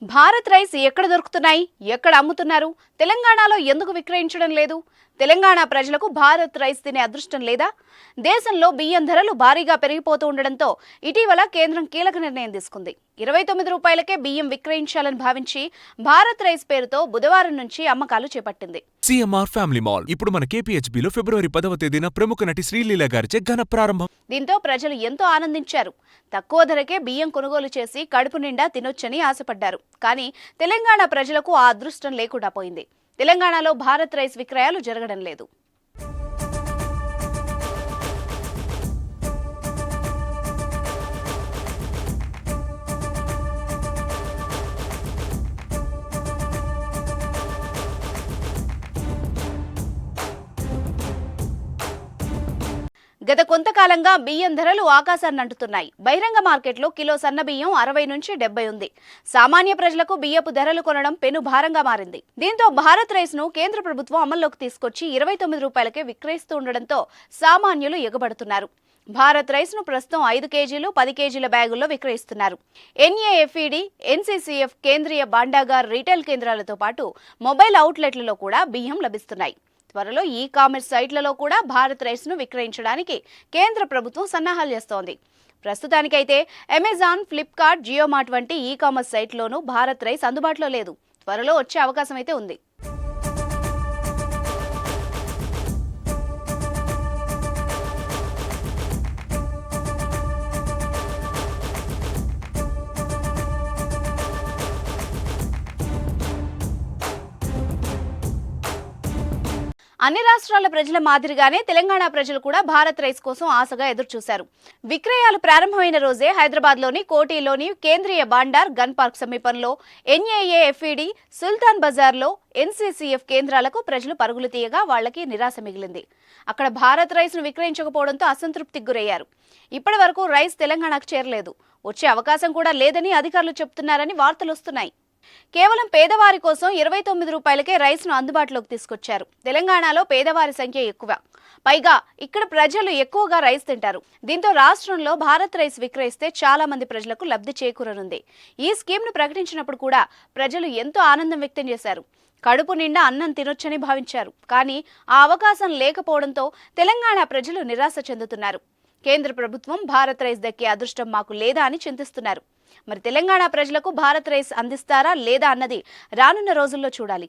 Bharat rice ఎక్కడ దొరుకుతున్నాయి, ఎక్కడ అమ్ముతున్నారు, తెలంగాణలో ఎందుకు విక్రయించడం లేదు? తెలంగాణ ప్రజలకు భారత్ రైస్ తినే అదృష్టం లేదా? దేశంలో బియ్యం ధరలు భారీగా పెరిగిపోతూ ఉండడంతో ఇటీవల కేంద్రం కీలక నిర్ణయం తీసుకుంది. 29 రూపాయలకే బియ్యం విక్రయించాలని భావించి భారత్ రైస్ పేరుతో బుధవారం నుంచి అమ్మకాలు చేపట్టింది. సిఎంఆర్ ఫ్యామిలీ మాల్ ఇప్పుడు మన కేపీహెచ్బీలో ఫిబ్రవరి 10వ తేదీన ప్రముఖ నటి శ్రీలీల గారిచే ఘన ప్రారంభం. దీంతో ప్రజలు ఎంతో ఆనందించారు. తక్కువ ధరకే బియ్యం కొనుగోలు చేసి కడుపు నిండా తినొచ్చని ఆశపడ్డారు. కానీ తెలంగాణ ప్రజలకు ఆ అదృష్టం లేకుండా పోయింది. తెలంగాణలో భారత్ రైస్ విక్రయాలు జరగడం లేదు. గత కొంతకాలంగా బియ్యం ధరలు ఆకాశాన్ని అంటుతున్నాయి. బహిరంగ మార్కెట్లో కిలో సన్న బియ్యం 60 నుంచి 70 ఉంది. సామాన్య ప్రజలకు బియ్యపు ధరలు కొనడం పెను భారంగా మారింది. దీంతో భారత్ రైస్ ను కేంద్ర ప్రభుత్వం అమల్లోకి తీసుకొచ్చి 29 రూపాయలకే విక్రయిస్తూ ఉండడంతో సామాన్యులు ఎగబడుతున్నారు. భారత్ రైస్ ను ప్రస్తుతం 5 కేజీలు 10 కేజీల బ్యాగుల్లో విక్రయిస్తున్నారు. ఎన్ఏఎఫ్ఈడి, ఎన్సీసీఎఫ్ కేంద్రీయ భాండాగార్ రీటైల్ కేంద్రాలతో పాటు మొబైల్ అవుట్లెట్లలో కూడా బియ్యం లభిస్తున్నాయి. త్వరలో ఈ కామర్స్ సైట్లలో కూడా భారత్ రైస్ ను విక్రయించడానికి కేంద్ర ప్రభుత్వం సన్నాహాలు చేస్తోంది. ప్రస్తుతానికైతే అమెజాన్, ఫ్లిప్కార్ట్, జియోమార్ట్ వంటి ఈ కామర్స్ సైట్లోనూ భారత్ రైస్ అందుబాటులో లేదు. త్వరలో వచ్చే అవకాశం అయితే ఉంది. అన్ని రాష్ట్రాల ప్రజల మాదిరిగానే తెలంగాణ ప్రజలు కూడా భారత్ రైస్ కోసం ఆశగా ఎదురుచూశారు. విక్రయాలు ప్రారంభమైన రోజే హైదరాబాద్లోని కోటిలోని కేంద్రీయ భాండార్ గన్ పార్క్ సమీపంలో ఎన్ఏఎఫ్ఈడి, సుల్తాన్ బజార్లో ఎన్సీసీఎఫ్ కేంద్రాలకు ప్రజలు పరుగులు తీయగా వాళ్లకి నిరాశ మిగిలింది. అక్కడ భారత్ రైస్ ను విక్రయించకపోవడంతో అసంతృప్తికి గురయ్యారు. ఇప్పటి వరకు రైస్ తెలంగాణకు చేరలేదు. వచ్చే అవకాశం కూడా లేదని అధికారులు చెబుతున్నారని వార్తలు వస్తున్నాయి. కేవలం పేదవారి కోసం 29 రూపాయలకే రైస్ ను అందుబాటులోకి తీసుకొచ్చారు. తెలంగాణలో పేదవారి సంఖ్య ఎక్కువ. పైగా ఇక్కడ ప్రజలు ఎక్కువగా రైస్ తింటారు. దీంతో రాష్ట్రంలో భారత్ రైస్ విక్రయిస్తే చాలా మంది ప్రజలకు లబ్ధి చేకూరనుంది. ఈ స్కీమ్ ను ప్రకటించినప్పుడు కూడా ప్రజలు ఎంతో ఆనందం వ్యక్తం చేశారు. కడుపు నిండా అన్నం తినొచ్చని భావించారు. కానీ ఆ అవకాశం లేకపోవడంతో తెలంగాణ ప్రజలు నిరాశ చెందుతున్నారు. కేంద్ర ప్రభుత్వం భారత్ రైస్ దక్కే అదృష్టం మాకు లేదా అని చింతిస్తున్నారు. మరి తెలంగాణ ప్రజలకు భారత్ రైస్ అందిస్తారా లేదా అన్నది రానున్న రోజుల్లో చూడాలి.